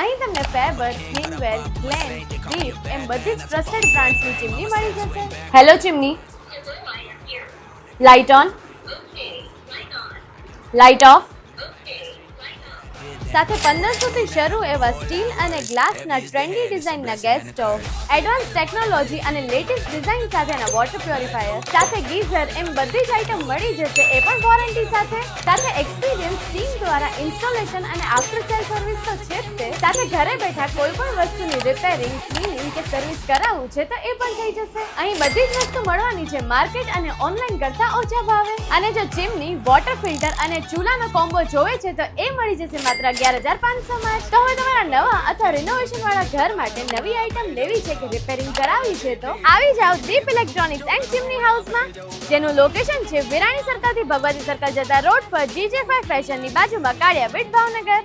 અહીં તમને Faber, થિનવેર, Glenn, deep એમ બધી જ ટ્રસ્ટેડ બ્રાન્ડ્સની ચીમની મળી જશે. Hello chimney, light on, light of. સાથે 1500 થી શરૂ એવા સ્ટીલ અને ગ્લાસના ટ્રેન્ડી ડિઝાઇનના ગેસ સ્ટોવ, એડવાન્સ ટેકનોલોજી અને લેટેસ્ટ ડિઝાઇન સાથેના વોટર પ્યોરિફાયર, સાથે ગીઝર એમ બધી જ આઇટમ મળી જશે, એ પણ વોરંટી સાથે. સાથે એક્સપિરિયન્સ ટીમ દ્વારા ઇન્સ્ટોલેશન અને આફ્ટર સેલ સર્વિસ તો છે જ તે, સાથે ઘરે બેઠા કોઈ પણ વસ્તુની રિપેરિંગ, ક્લીનિંગ કે સર્વિસ કરાવવું છે તો એ પણ થઈ જશે. અહીં બધી જ વસ્તુ મળવાની છે માર્કેટ અને ઓનલાઈન કરતા ઓછા ભાવે. અને જો ચીમની, વોટર ફિલ્ટર અને ચૂલાનો કોમ્બો જોવે છે તો એ મળી જશે માત્ર 11,500 માં. તો હવે તમારા નવા અથવા રિનોવેશન વાળા ઘર માટે નવી આઇટમ લેવી છે કે રિપેરિંગ કરાવવી છે તો આવી જાઓ દીપ ઇલેક્ટ્રોનિક્સ એન્ડ ચીમની હાઉસમાં, જેનું લોકેશન છે વિરાણી સર્કલથી ભગવતી સર્કલ જતા રોડ પર GJ5 ફેશનની બાજુમાં, કાળિયાબીડ, ભાવનગર.